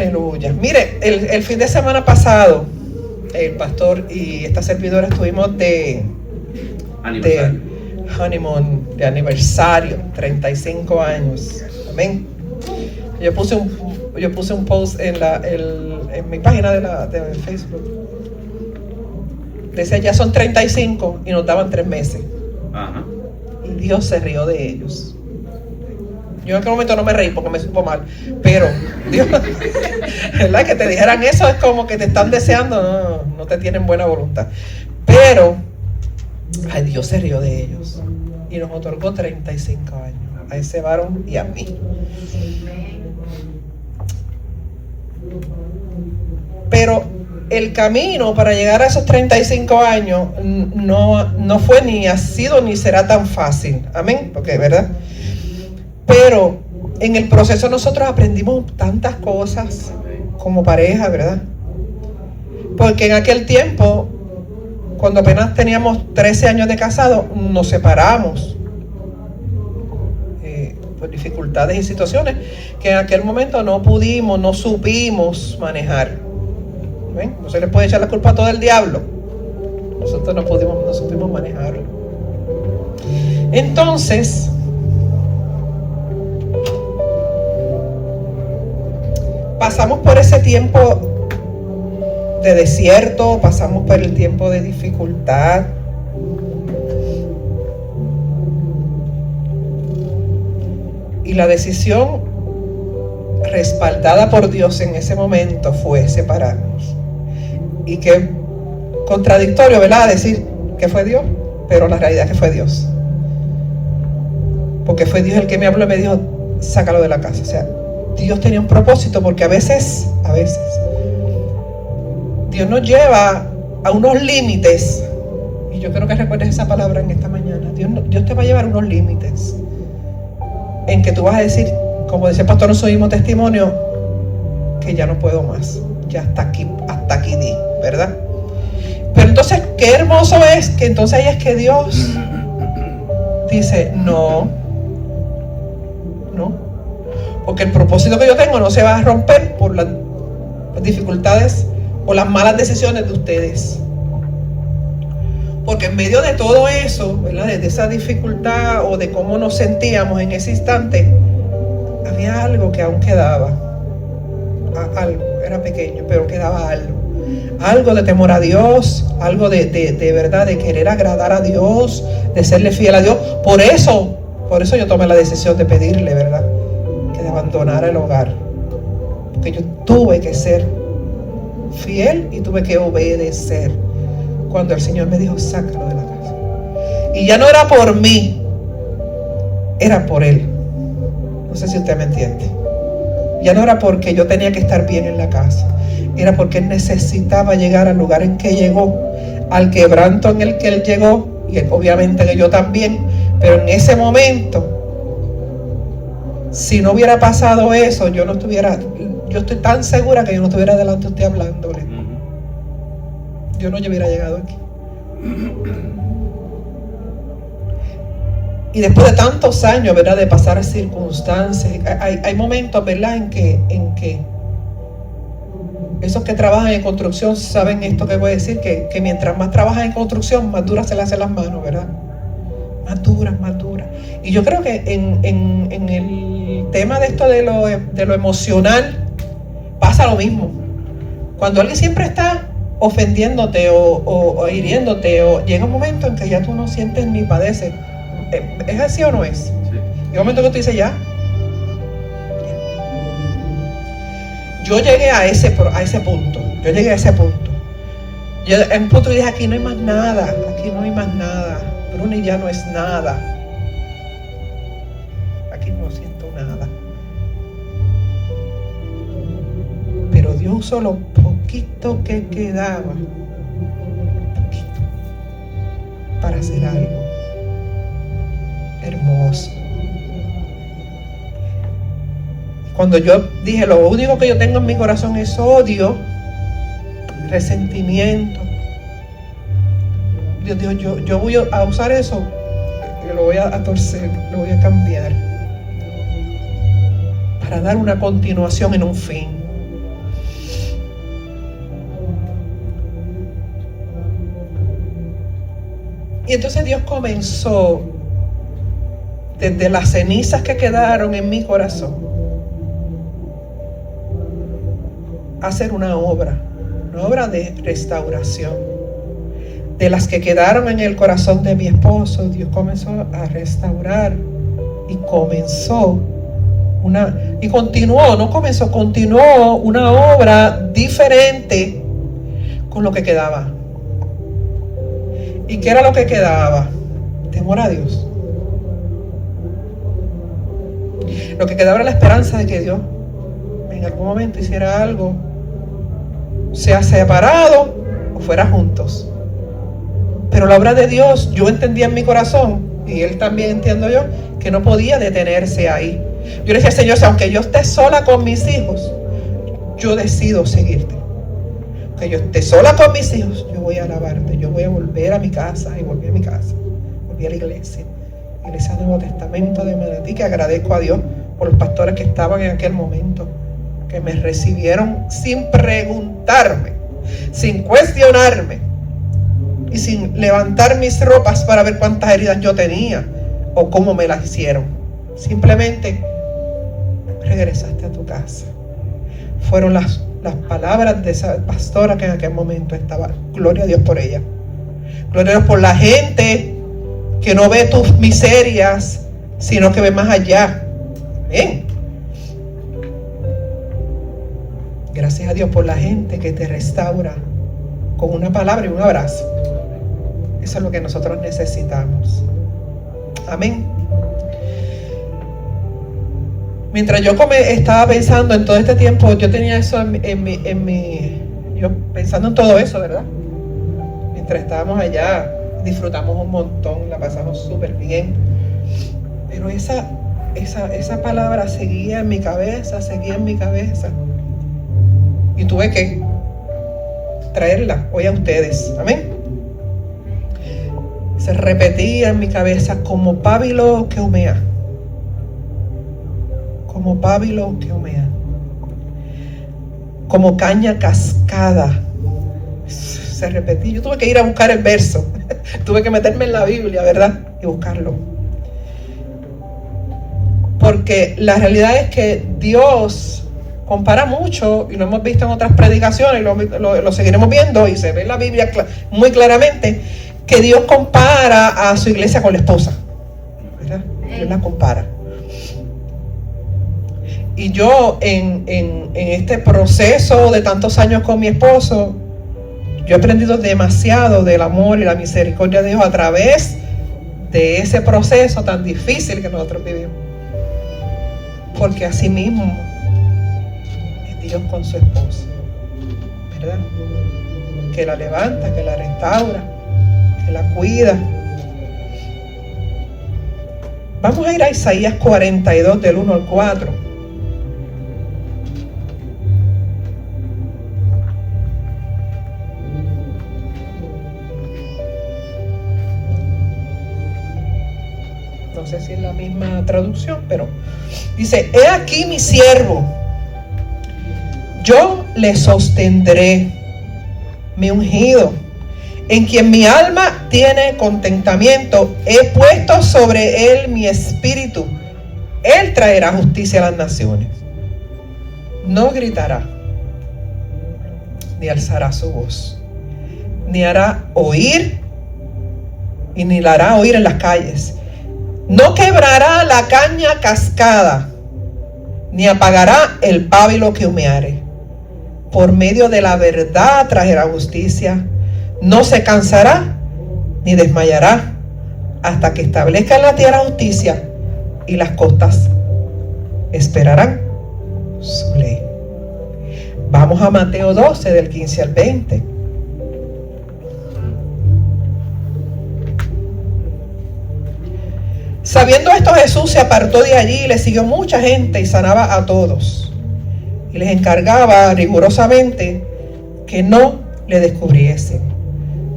Aleluya. Mire, el fin de semana pasado, el pastor y esta servidora estuvimos de honeymoon, de aniversario, 35 años. Amén. Yo puse un post en mi página de Facebook. Decía, ya son 35 y nos daban 3 meses. Ajá. Y Dios se rió de ellos. Yo en aquel momento no me reí porque me supo mal, pero Dios, ¿verdad? Que te dijeran eso es como que te están deseando, no te tienen buena voluntad. Pero, ay, Dios se rió de ellos y nos otorgó 35 años a ese varón y a mí. Pero el camino para llegar a esos 35 años no fue ni ha sido ni será tan fácil. Amén, porque ¿verdad? Pero en el proceso nosotros aprendimos tantas cosas como pareja, ¿verdad? Porque en aquel tiempo, cuando apenas teníamos 13 años de casado, nos separamos por dificultades y situaciones que en aquel momento no supimos manejar. ¿Ven? No se le puede echar la culpa a todo el diablo. Nosotros no supimos manejarlo. Entonces, pasamos por ese tiempo de desierto, pasamos por el tiempo de dificultad. Y la decisión respaldada por Dios en ese momento fue separarnos. Y qué contradictorio, ¿verdad? Decir que fue Dios, pero la realidad es que fue Dios. Porque fue Dios el que me habló y me dijo, sácalo de la casa. O sea, Dios tenía un propósito, porque a veces Dios nos lleva a unos límites, y yo quiero que recuerdes esa palabra en esta mañana. Dios te va a llevar a unos límites en que tú vas a decir, como decía el pastor, nos oímos testimonio, que ya no puedo más, ya hasta aquí di, ¿verdad? Pero entonces, qué hermoso es que entonces ahí es que Dios dice, no, porque el propósito que yo tengo no se va a romper por las dificultades o las malas decisiones de ustedes. Porque en medio de todo eso, ¿verdad? De esa dificultad o de cómo nos sentíamos en ese instante, había algo que aún quedaba. Algo, era pequeño, pero quedaba algo. Algo de temor a Dios, algo de verdad, de querer agradar a Dios, de serle fiel a Dios. Por eso yo tomé la decisión de pedirle, ¿verdad? Que de abandonar el hogar. Porque yo tuve que ser fiel y tuve que obedecer cuando el Señor me dijo, sácalo de la casa. Y ya no era por mí, era por Él. No sé si usted me entiende. Ya no era porque yo tenía que estar bien en la casa, era porque Él necesitaba llegar al lugar en que llegó, al quebranto en el que Él llegó, y obviamente que yo también. Pero en ese momento, si no hubiera pasado eso, yo estoy tan segura que yo no estuviera delante de usted hablándole. Yo no hubiera llegado aquí. Y después de tantos años, ¿verdad? De pasar circunstancias, hay momentos, ¿verdad? En que esos que trabajan en construcción saben esto que voy a decir, que mientras más trabajan en construcción, más duras se les hacen las manos, ¿verdad? Más duras. Y yo creo que en el tema de esto de lo emocional pasa lo mismo. Cuando alguien siempre está ofendiéndote o hiriéndote, o llega un momento en que ya tú no sientes ni padeces. ¿Es así o no es? Sí. Llega un momento que tú dices ya. Yo llegué a ese punto. Yo en un punto dije, aquí no hay más nada. Bruni ya no es nada. Aquí no siento nada. Pero Dios usó lo poquito que quedaba para hacer algo hermoso. Cuando yo dije, lo único que yo tengo en mi corazón es odio, resentimiento, Dios dijo, yo voy a usar eso, lo voy a torcer, lo voy a cambiar para dar una continuación en un fin. Y entonces Dios comenzó, desde las cenizas que quedaron en mi corazón, a hacer una obra de restauración. De las que quedaron en el corazón de mi esposo, Dios comenzó a restaurar y continuó una obra diferente con lo que quedaba. ¿Y qué era lo que quedaba? Temor a Dios. Lo que quedaba era la esperanza de que Dios en algún momento hiciera algo, sea separado o fuera juntos. Pero la obra de Dios, yo entendía en mi corazón, y Él también entiendo yo, que no podía detenerse ahí. Yo le decía, Señor, aunque yo esté sola con mis hijos, yo decido seguirte. Aunque yo esté sola con mis hijos, yo voy a alabarte, yo voy a volver a mi casa, y volví a mi casa, volví a la iglesia Nuevo Testamento de Manatí, que agradezco a Dios por los pastores que estaban en aquel momento, que me recibieron sin preguntarme, sin cuestionarme, y sin levantar mis ropas para ver cuántas heridas yo tenía o cómo me las hicieron. Simplemente regresaste a tu casa. Fueron las palabras de esa pastora que en aquel momento estaba. Gloria a Dios por ella. Gloria a Dios por la gente que no ve tus miserias, sino que ve más allá. Amén. Gracias a Dios por la gente que te restaura con una palabra y un abrazo. Eso es lo que nosotros necesitamos. Amén. Mientras yo estaba pensando en todo este tiempo, yo tenía eso yo pensando en todo eso, ¿verdad? Mientras estábamos allá, disfrutamos un montón, la pasamos súper bien. Pero esa palabra seguía en mi cabeza. Y tuve que traerla hoy a ustedes. Amén. Se repetía en mi cabeza como pábilo que humea. Como pábilo que humea. Como caña cascada. Se repetía. Yo tuve que ir a buscar el verso. Tuve que meterme en la Biblia, ¿verdad? Y buscarlo. Porque la realidad es que Dios compara mucho, y lo hemos visto en otras predicaciones, lo seguiremos viendo, y se ve en la Biblia muy claramente, que Dios compara a su iglesia con la esposa, ¿verdad? Dios la compara. Y yo en este proceso de tantos años con mi esposo, yo he aprendido demasiado del amor y la misericordia de Dios a través de ese proceso tan difícil que nosotros vivimos. Porque así mismo es Dios con su esposa, ¿verdad? Que la levanta, que la restaura, que la cuida. Vamos a ir a Isaías 42 del 1 al 4. No sé si es la misma traducción, pero dice: he aquí mi siervo, yo le sostendré, mi ungido, en quien mi alma tiene contentamiento. He puesto sobre él mi espíritu. Él traerá justicia a las naciones. No gritará, ni alzará su voz, ni hará oír, y ni la hará oír en las calles. No quebrará la caña cascada, ni apagará el pábilo que humeare. Por medio de la verdad traerá justicia. No se cansará ni desmayará hasta que establezca en la tierra justicia, y las costas esperarán su ley. Vamos a Mateo 12 del 15 al 20. Sabiendo esto, Jesús se apartó de allí y le siguió mucha gente, y sanaba a todos, y les encargaba rigurosamente que no le descubriesen,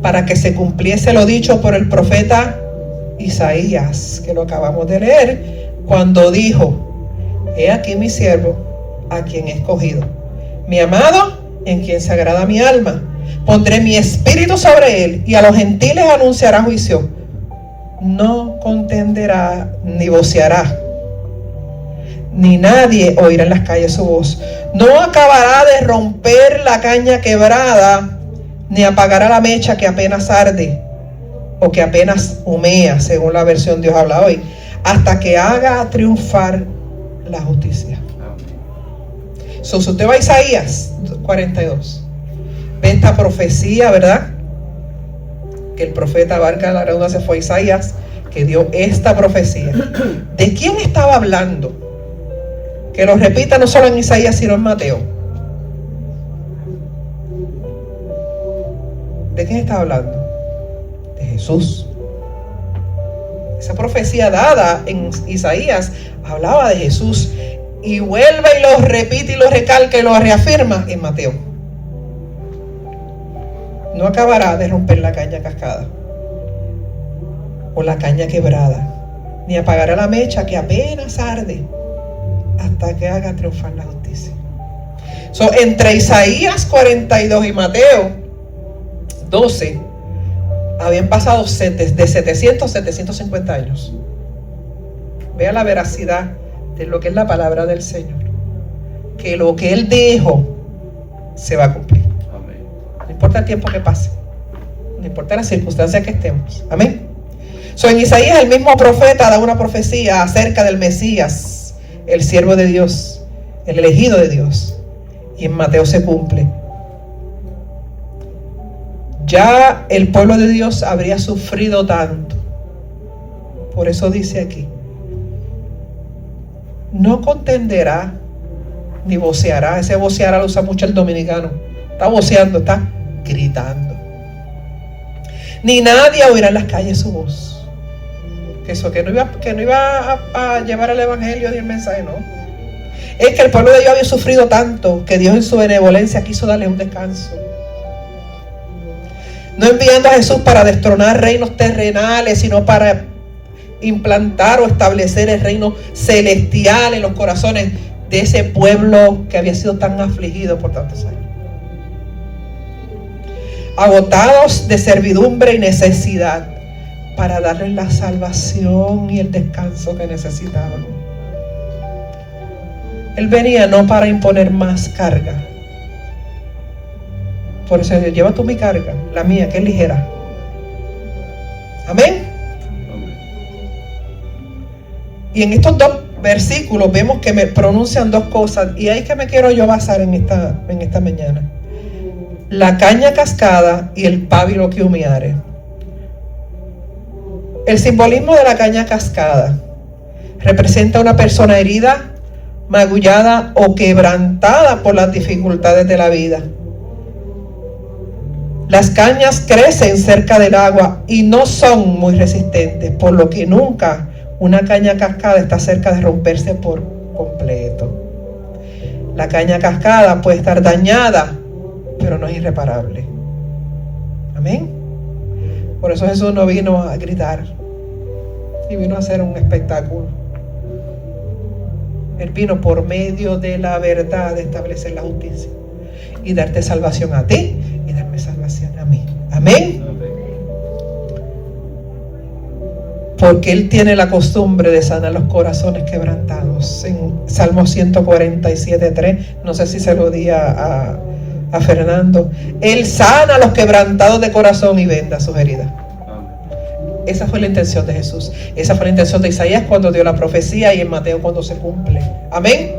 para que se cumpliese lo dicho por el profeta Isaías, que lo acabamos de leer, cuando dijo: he aquí mi siervo, a quien he escogido, mi amado, en quien se agrada mi alma. Pondré mi espíritu sobre él, y a los gentiles anunciará juicio. no contenderá ni voceará, ni nadie oirá en las calles su voz. No acabará de romper la caña quebrada, ni apagará la mecha que apenas arde, o que apenas humea, según la versión Dios habla hoy, hasta que haga triunfar la justicia. Si usted va a Isaías 42, ve esta profecía, ¿verdad? Que el profeta abarca la redundancia, fue Isaías que dio esta profecía. ¿De quién estaba hablando? Que lo repita no solo en Isaías sino en Mateo. ¿De quién estaba hablando? De Jesús. Esa profecía dada en Isaías hablaba de Jesús, y vuelve y lo repite y lo recalca y lo reafirma en Mateo. No acabará de romper la caña cascada o la caña quebrada, ni apagará la mecha que apenas arde, hasta que haga triunfar la justicia. Entre Isaías 42 y Mateo 12 habían pasado de 700 a 750 años. Vea la veracidad de lo que es la palabra del Señor, que lo que Él dijo se va a cumplir. Amén. No importa el tiempo que pase, no importa las circunstancias que estemos. Amén. En Isaías el mismo profeta da una profecía acerca del Mesías, el siervo de Dios, el elegido de Dios, y en Mateo se cumple. Ya el pueblo de Dios habría sufrido tanto, por eso dice aquí: no contenderá ni voceará. Ese voceará lo usa mucho el dominicano. Está voceando, está gritando. Ni nadie oirá en las calles su voz. Que no iba a llevar el evangelio y el mensaje, no. Es que el pueblo de Dios había sufrido tanto que Dios en su benevolencia quiso darle un descanso. No enviando a Jesús para destronar reinos terrenales, sino para implantar o establecer el reino celestial en los corazones de ese pueblo que había sido tan afligido por tantos años. Agotados de servidumbre y necesidad, para darles la salvación y el descanso que necesitaban. Él venía no para imponer más carga. Por eso Dios: lleva tú mi carga, la mía que es ligera. Amén. Y en estos dos versículos vemos que me pronuncian dos cosas, y ahí es que me quiero yo basar en esta mañana: la caña cascada y el pábilo que humeare. El simbolismo de la caña cascada representa una persona herida, magullada o quebrantada por las dificultades de la vida. Las cañas crecen cerca del agua y no son muy resistentes, por lo que nunca una caña cascada está cerca de romperse por completo. La caña cascada puede estar dañada, pero no es irreparable. Amén. Por eso Jesús no vino a gritar y vino a hacer un espectáculo. Él vino por medio de la verdad de establecer la justicia y darte salvación a ti y darme salvación a mí. Amén. Porque Él tiene la costumbre de sanar los corazones quebrantados. En Salmo 147:3, no sé si se lo di a Fernando: Él sana a los quebrantados de corazón y venda sus heridas. Esa fue la intención de Jesús. Esa fue la intención de Isaías cuando dio la profecía, y en Mateo cuando se cumple. Amén.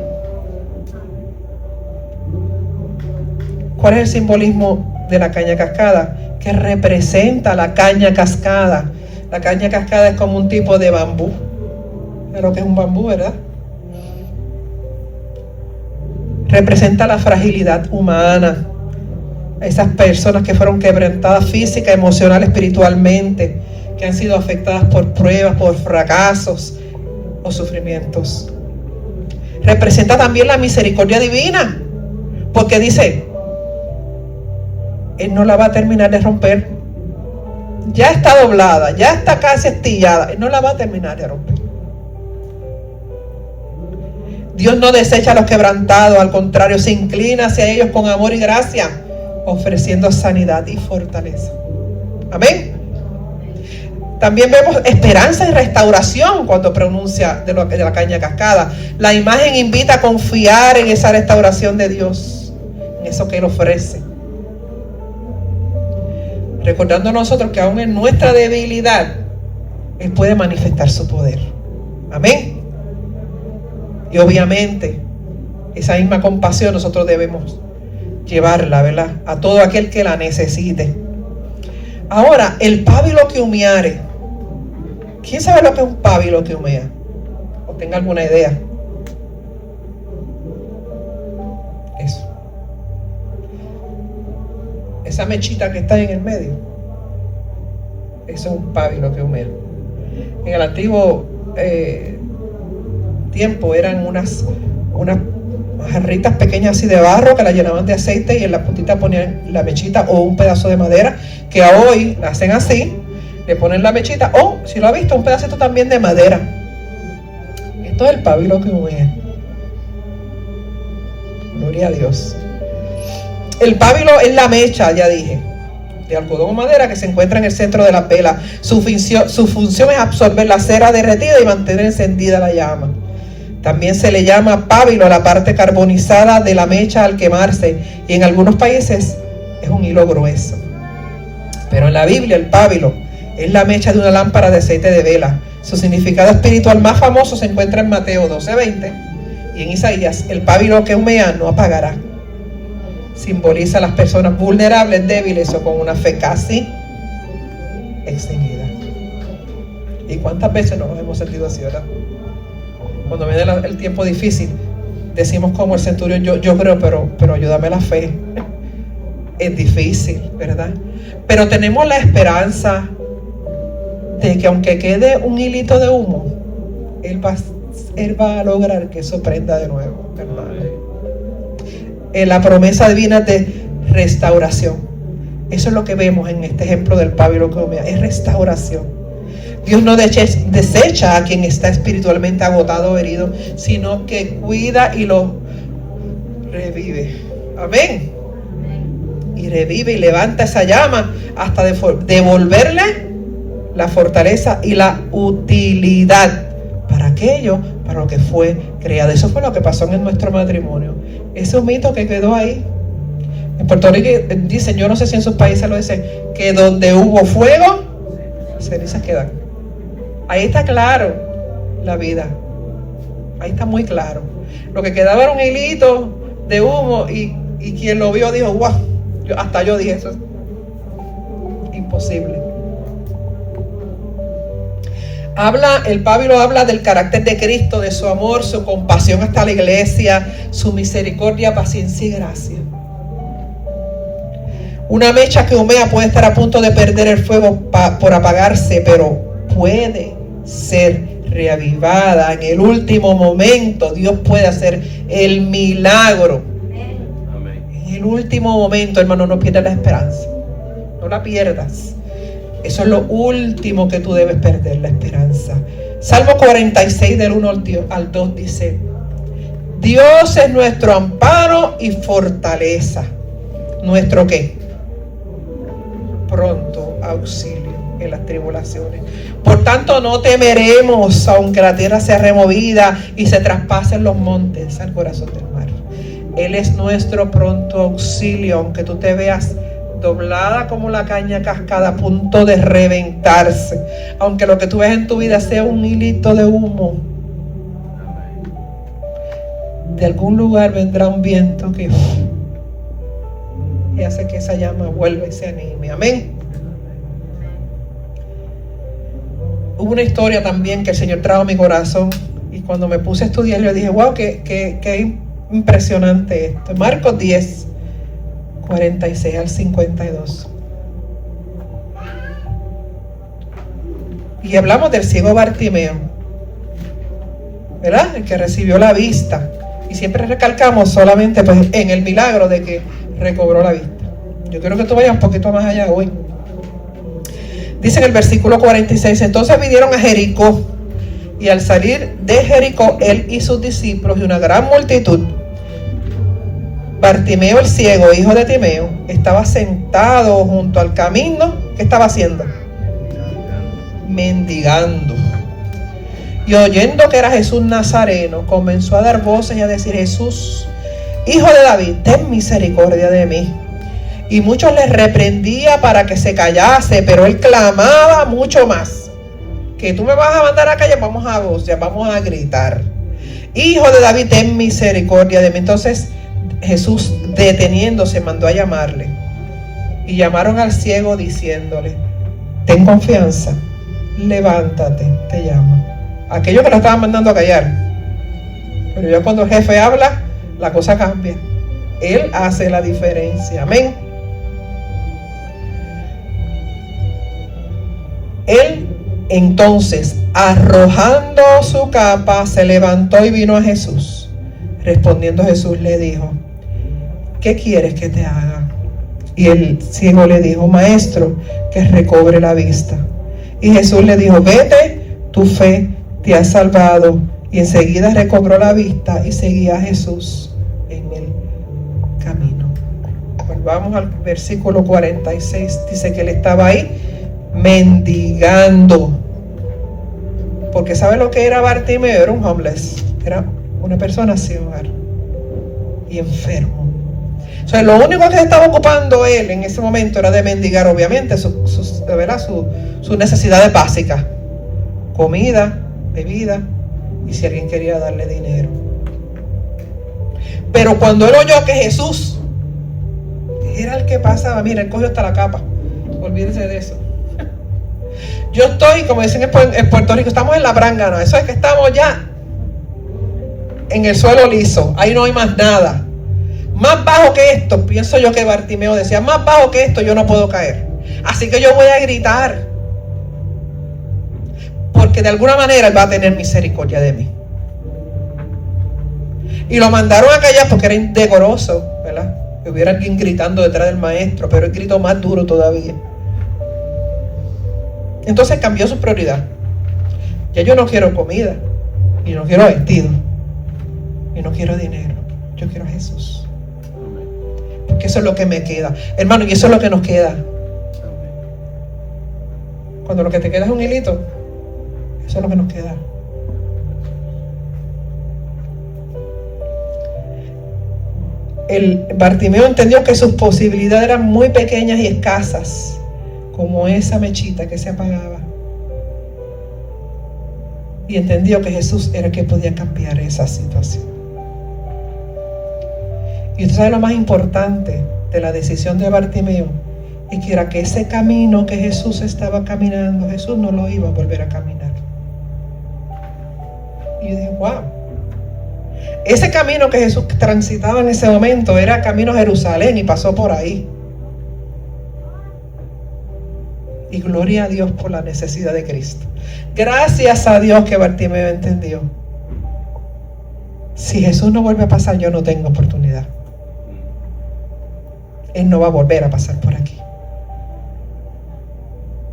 ¿Cuál es el simbolismo de la caña cascada? Que representa la caña cascada. La caña cascada es como un tipo de bambú. Es lo que es un bambú, ¿verdad? Representa la fragilidad humana. Esas personas que fueron quebrantadas física, emocional, espiritualmente, que han sido afectadas por pruebas, por fracasos o sufrimientos. Representa también la misericordia divina, porque dice: Él no la va a terminar de romper. Ya está doblada, ya está casi astillada. Él no la va a terminar de romper. Dios no desecha a los quebrantados, al contrario, se inclina hacia ellos con amor y gracia, ofreciendo sanidad y fortaleza. Amén. También vemos esperanza y restauración cuando pronuncia de la caña cascada. La imagen invita a confiar en esa restauración de Dios, en eso que Él ofrece. Recordando a nosotros que aún en nuestra debilidad, Él puede manifestar su poder. Amén. Y obviamente, esa misma compasión nosotros debemos llevarla, ¿verdad?, a todo aquel que la necesite. Ahora, el pábilo que humeare. ¿Quién sabe lo que es un pábilo que humea? ¿O tenga alguna idea? Eso. Esa mechita que está en el medio. Eso es un pábilo que humea. En el antiguo tiempo eran unas jarritas pequeñas así de barro que la llenaban de aceite y en la puntita ponían la mechita o un pedazo de madera, que a hoy la hacen así, le ponen la mechita o, si lo ha visto, un pedacito también de madera. Esto es el pábilo que humea. Gloria a Dios. El pábilo es la mecha, ya dije, de algodón o madera que se encuentra en el centro de la vela. Su función es absorber la cera derretida y mantener encendida la llama. También se le llama pábilo a la parte carbonizada de la mecha al quemarse, y en algunos países es un hilo grueso. Pero en la Biblia el pábilo es la mecha de una lámpara de aceite de vela. Su significado espiritual más famoso se encuentra en Mateo 12:20 y en Isaías: el pábilo que humea no apagará. Simboliza a las personas vulnerables, débiles o con una fe casi extinguida. ¿Y cuántas veces nos hemos sentido así, verdad? Cuando viene el tiempo difícil, decimos como el centurión: yo creo, pero ayúdame la fe. Es difícil, ¿verdad? Pero tenemos la esperanza de que aunque quede un hilito de humo, Él va a lograr que eso prenda de nuevo, hermano. La promesa divina de restauración. Eso es lo que vemos en este ejemplo del pábilo que humea. Es restauración. Dios no desecha a quien está espiritualmente agotado o herido, sino que cuida y lo revive. Amén. Y revive y levanta esa llama hasta devolverle la fortaleza y la utilidad para aquello para lo que fue creado. Eso fue lo que pasó en nuestro matrimonio. Ese mito que quedó ahí. En Puerto Rico dicen, yo no sé si en sus países lo dicen, que donde hubo fuego, cenizas quedan. Ahí está claro la vida. Ahí está muy claro. Lo que quedaba era un hilito de humo y quien lo vio dijo, wow, hasta yo dije, eso es imposible. El pábilo habla del carácter de Cristo, de su amor, su compasión hasta la iglesia, su misericordia, paciencia y gracia. Una mecha que humea puede estar a punto de perder el fuego por apagarse, pero puede ser reavivada en el último momento. Dios puede hacer el milagro. Amén. En el último momento, hermano, no pierdas la esperanza. No la pierdas. Eso es lo último que tú debes perder, la esperanza. Salmo 46 del 1 al 2 dice: Dios es nuestro amparo y fortaleza. ¿Nuestro qué? Pronto auxilio en las tribulaciones. Por tanto, no temeremos, aunque la tierra sea removida y se traspasen los montes al corazón del mar. Él es nuestro pronto auxilio, aunque tú te veas doblada como la caña cascada a punto de reventarse, aunque lo que tú ves en tu vida sea un hilito de humo. De algún lugar vendrá un viento que y hace que esa llama vuelva y se anime. Amén. Hubo una historia también que el Señor trajo a mi corazón, y cuando me puse a estudiar yo dije, wow, qué impresionante esto. Marcos 10 46 al 52. Y hablamos del ciego Bartimeo, ¿verdad? El que recibió la vista. Y siempre recalcamos solamente pues en el milagro de que recobró la vista. Yo quiero que tú vayas un poquito más allá hoy. Dice en el versículo 46: entonces vinieron a Jericó, y al salir de Jericó, él y sus discípulos y una gran multitud, Bartimeo el ciego, hijo de Timeo, estaba sentado junto al camino. ¿Qué estaba haciendo? mendigando. Y oyendo que era Jesús Nazareno, comenzó a dar voces y a decir: Jesús, Hijo de David, ten misericordia de mí. Y muchos le reprendía para que se callase, pero él clamaba mucho más: que tú me vas a mandar a callar, vamos a vocear, vamos a gritar: Hijo de David, ten misericordia de mí. Entonces Jesús, deteniéndose, mandó a llamarle. Y llamaron al ciego diciéndole: ten confianza, levántate, te llama. Aquellos que lo estaban mandando a callar. Pero ya cuando el jefe habla, la cosa cambia. Él hace la diferencia. Amén. Él entonces, arrojando su capa, se levantó y vino a Jesús. Respondiendo Jesús le dijo: ¿qué quieres que te haga? Y el ciego le dijo: Maestro, que recobre la vista. Y Jesús le dijo: vete, tu fe te ha salvado. Y enseguida recobró la vista y seguía a Jesús en el camino. Volvamos al versículo 46. Dice que él estaba ahí mendigando. Porque ¿sabe lo que era Bartimeo? Era un homeless. Era una persona sin hogar y enfermo. O sea, lo único que estaba ocupando él en ese momento era de mendigar, obviamente, sus necesidades básicas: comida, bebida, y si alguien quería darle dinero. Pero cuando él oyó que Jesús era el que pasaba, mira, él cogió hasta la capa. Olvídense de eso. Yo estoy, como dicen en Puerto Rico, estamos en la brángana. Eso es que estamos ya en el suelo liso. Ahí no hay más nada. Más bajo que esto, pienso yo que Bartimeo decía, más bajo que esto yo no puedo caer. Así que yo voy a gritar, porque de alguna manera él va a tener misericordia de mí. Y lo mandaron a callar porque era indecoroso, ¿verdad? Que hubiera alguien gritando detrás del maestro, pero él gritó más duro todavía. Entonces cambió su prioridad. Ya yo no quiero comida, y no quiero vestido, y no quiero dinero. Yo quiero a Jesús. Porque eso es lo que me queda. Hermano, y eso es lo que nos queda. Cuando lo que te queda es un hilito, eso es lo que nos queda. El Bartimeo entendió que sus posibilidades eran muy pequeñas y escasas, como esa mechita que se apagaba. Y entendió que Jesús era el que podía cambiar esa situación. Y usted sabe lo más importante de la decisión de Bartimeo, y que era que ese camino que Jesús estaba caminando, Jesús no lo iba a volver a caminar. Y yo dije, wow. Ese camino que Jesús transitaba en ese momento era camino a Jerusalén y pasó por ahí. Y gloria a Dios por la necesidad de Cristo. Gracias a Dios que Bartimeo entendió. Si Jesús no vuelve a pasar, yo no tengo oportunidad. Él no va a volver a pasar por aquí.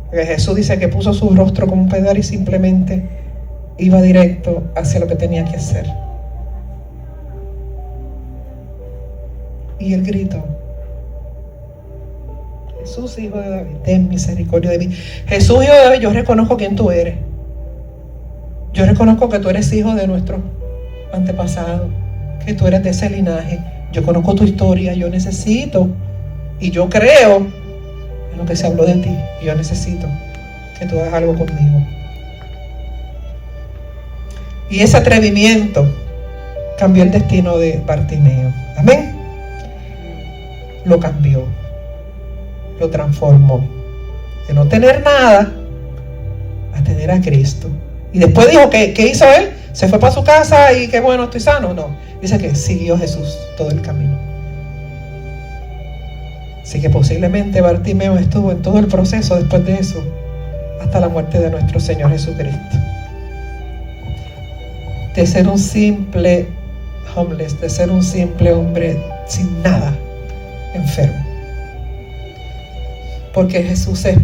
Porque Jesús dice que puso su rostro como un pedal y simplemente iba directo hacia lo que tenía que hacer. Y él gritó: Jesús, Hijo de David, ten misericordia de mí. Jesús, Hijo de David, yo reconozco quién tú eres. Yo reconozco que tú eres hijo de nuestro antepasado, que tú eres de ese linaje. Yo conozco tu historia, yo necesito, y yo creo en lo que se habló de ti, y yo necesito que tú hagas algo conmigo. Y ese atrevimiento cambió el destino de Bartimeo. Amén. Lo cambió, lo transformó de no tener nada a tener a Cristo. Y después dijo que ¿qué hizo él? Se fue para su casa y qué bueno, estoy sano. No, dice que siguió a Jesús todo el camino. Así que posiblemente Bartimeo estuvo en todo el proceso después de eso hasta la muerte de nuestro Señor Jesucristo. De ser un simple homeless, de ser un simple hombre sin nada, enfermo. Porque Jesús es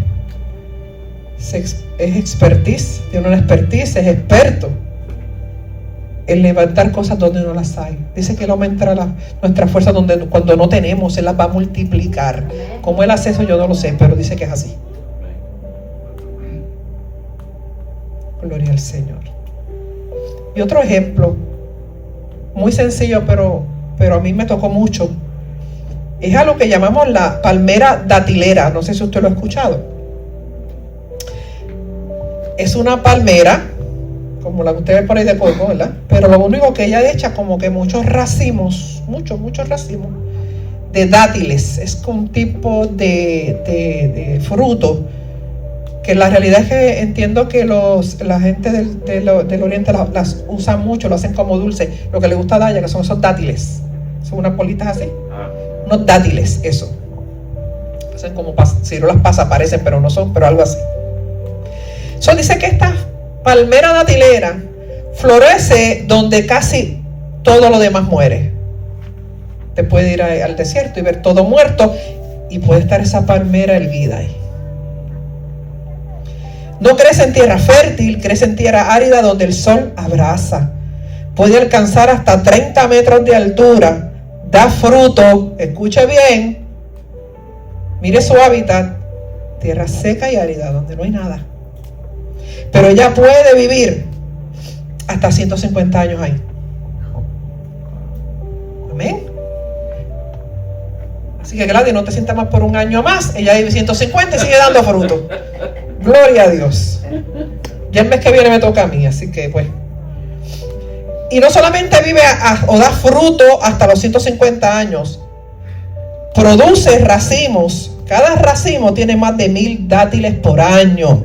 expertise, tiene una expertise, es experto en levantar cosas donde no las hay. Dice que Él aumentará nuestra fuerza cuando no tenemos, Él las va a multiplicar. ¿Cómo Él hace eso? Yo no lo sé, pero dice que es así. Gloria al Señor. Y otro ejemplo, muy sencillo, pero a mí me tocó mucho. Es a lo que llamamos la palmera datilera. No sé si usted lo ha escuchado. Es una palmera, como la que usted ve por ahí de polvo, ¿verdad? Pero lo único que ella echa como que muchos racimos de dátiles. Es un tipo de fruto que la realidad es que entiendo que la gente del oriente las usan mucho, lo hacen como dulce. Lo que le gusta a Daya, que son esos dátiles. Son unas bolitas así. Unos dátiles, eso. Hacen como si no las pasa, parecen, pero no son, pero algo así. Dice que esta palmera datilera florece donde casi todo lo demás muere. Te puede ir al desierto y ver todo muerto, y puede estar esa palmera erguida ahí. No crece en tierra fértil, crece en tierra árida donde el sol abraza. Puede alcanzar hasta 30 metros de altura. Da fruto, escuche bien. Mire su hábitat, tierra seca y árida donde no hay nada. Pero ella puede vivir hasta 150 años ahí. Amén. Así que Gladys, no te sientas más por un año más. Ella vive 150 y sigue dando fruto. Gloria a Dios. Ya el mes que viene me toca a mí, así que pues. Y no solamente vive o da fruto hasta los 150 años, produce racimos. Cada racimo tiene más de 1000 dátiles por año.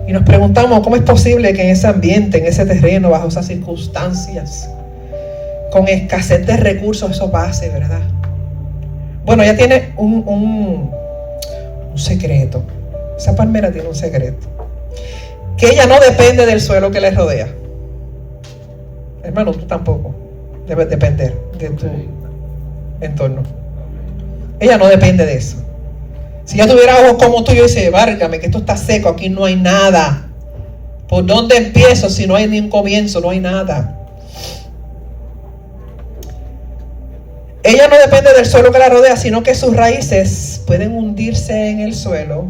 Y nos preguntamos cómo es posible que en ese ambiente, en ese terreno, bajo esas circunstancias, con escasez de recursos, eso pase, ¿verdad? Bueno, ella tiene un secreto. Esa palmera tiene un secreto. Que ella no depende del suelo que le rodea. Hermano, tú tampoco debes depender de tu entorno. Ella no depende de eso. Si ella tuviera ojos como tú, yo dice, várgame, que esto está seco, aquí no hay nada. ¿Por dónde empiezo si no hay ni un comienzo? No hay nada. Ella no depende del suelo que la rodea, sino que sus raíces pueden hundirse en el suelo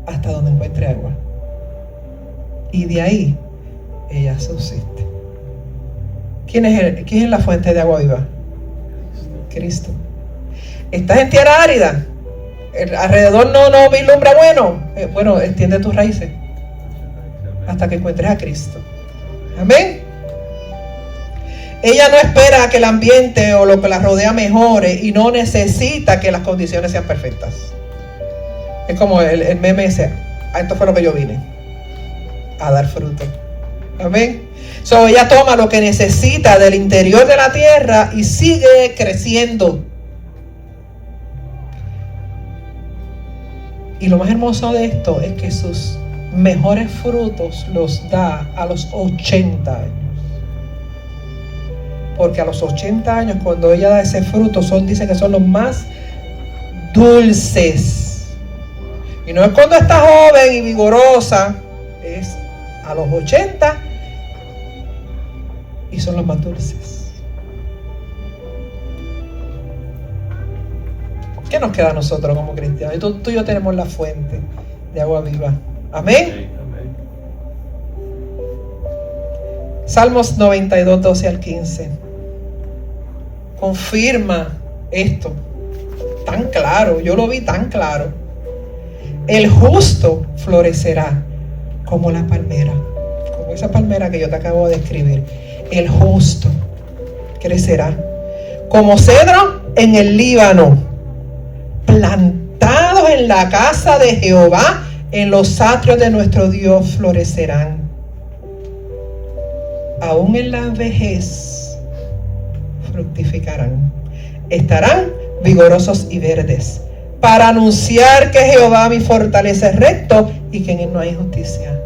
hasta donde encuentre agua. Y de ahí ella subsiste. ¿Quién es la fuente de agua viva? Cristo. ¿Estás en tierra árida? Alrededor no vislumbra bueno, extiende tus raíces hasta que encuentres a Cristo. Amén. Ella no espera que el ambiente o lo que la rodea mejore y no necesita que las condiciones sean perfectas. Es como el meme ese. Esto fue lo que yo vine a dar fruto. Amén. Ella toma lo que necesita del interior de la tierra y sigue creciendo. Y lo más hermoso de esto es que sus mejores frutos los da a los 80 años. Porque a los 80 años, cuando ella da ese fruto, dice que son los más dulces. Y no es cuando está joven y vigorosa, es a los 80 y son los más dulces. ¿Qué nos queda a nosotros como cristianos? Tú y yo tenemos la fuente de agua viva. Amén. Salmos 92, 12 al 15. Confirma esto tan claro. Yo lo vi tan claro. El justo florecerá como la palmera, como esa palmera que yo te acabo de describir. El justo crecerá como cedro en el Líbano, plantados en la casa de Jehová, en los atrios de nuestro Dios florecerán. Aún en la vejez fructificarán, estarán vigorosos y verdes, para anunciar que Jehová mi fortaleza es recto y que en él no hay injusticia.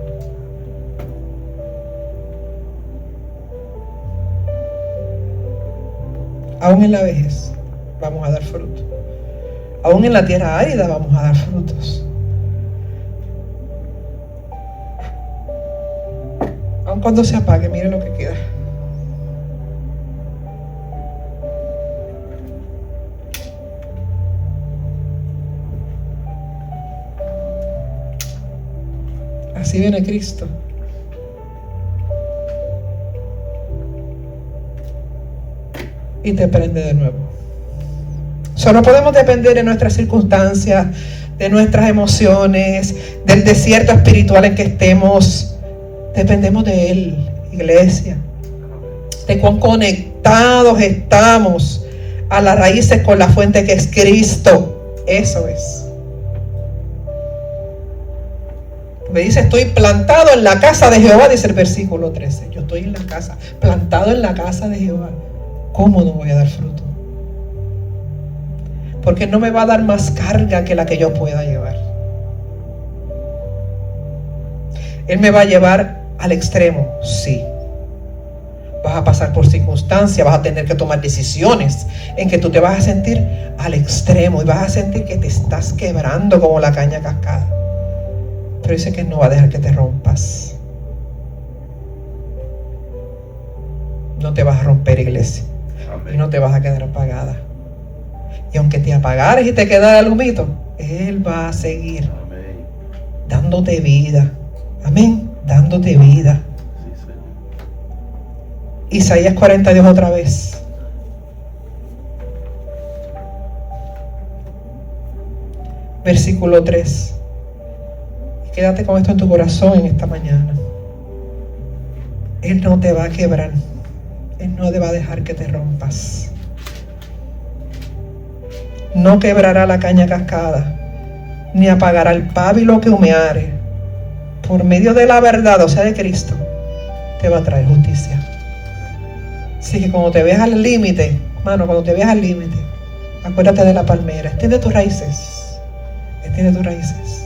Aún en la vejez vamos a dar fruto. Aún en la tierra árida vamos a dar frutos. Aun cuando se apague, miren lo que queda. Así viene Cristo. Y te prende de nuevo. Solo podemos depender de nuestras circunstancias, de nuestras emociones, del desierto espiritual en que estemos. Dependemos de Él, iglesia. De cuán conectados estamos a las raíces con la fuente que es Cristo. Eso es. Me dice, estoy plantado en la casa de Jehová, dice el versículo 13. Yo estoy en la casa, plantado en la casa de Jehová. ¿Cómo no voy a dar fruto? Porque no me va a dar más carga que la que yo pueda llevar. Él me va a llevar al extremo, sí. Vas a pasar por circunstancias, vas a tener que tomar decisiones en que tú te vas a sentir al extremo y vas a sentir que te estás quebrando como la caña cascada. Pero dice que no va a dejar que te rompas. No te vas a romper, iglesia. Y no te vas a quedar apagada. Y aunque te apagares y te quedara el humito, Él va a seguir dándote vida. Amén. Dándote vida. Isaías 42 otra vez. Versículo 3. Quédate con esto en tu corazón en esta mañana. Él no te va a quebrar. Él no te va a dejar que te rompas. No quebrará la caña cascada, ni apagará el pábilo que humeare. Por medio de la verdad, o sea de Cristo, te va a traer justicia. Así que cuando te veas al límite, hermano, cuando te veas al límite, acuérdate de la palmera. Extiende tus raíces. Extiende tus raíces.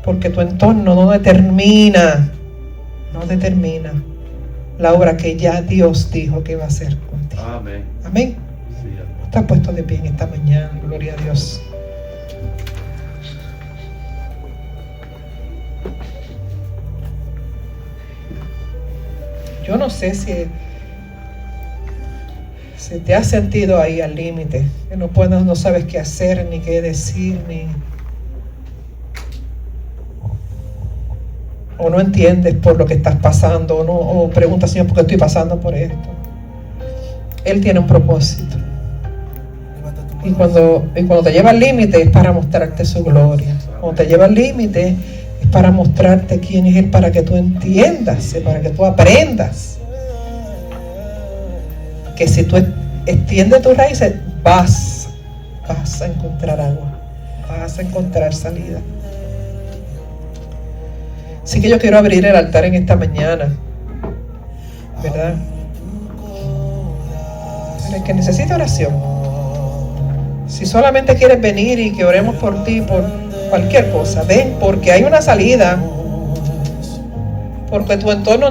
Porque tu entorno no determina la obra que ya Dios dijo que va a hacer contigo. Amén. Amén. Sí, Estás puesto de pie en esta mañana. Gloria a Dios. Yo no sé si te has sentido ahí al límite, que no sabes qué hacer, ni qué decir, o no entiendes por lo que estás pasando, o preguntas, Señor, ¿por qué estoy pasando por esto? Él tiene un propósito. Y cuando te lleva al límite es para mostrarte su gloria. Cuando te lleva al límite es para mostrarte quién es Él, para que tú entiendas, para que tú aprendas que si tú extiendes tus raíces vas a encontrar agua, vas a encontrar salida. Así que yo quiero abrir el altar en esta mañana, ¿verdad? Pero el que necesita oración, si solamente quieres venir y que oremos por ti, por cualquier cosa, ven, porque hay una salida, porque tu entorno no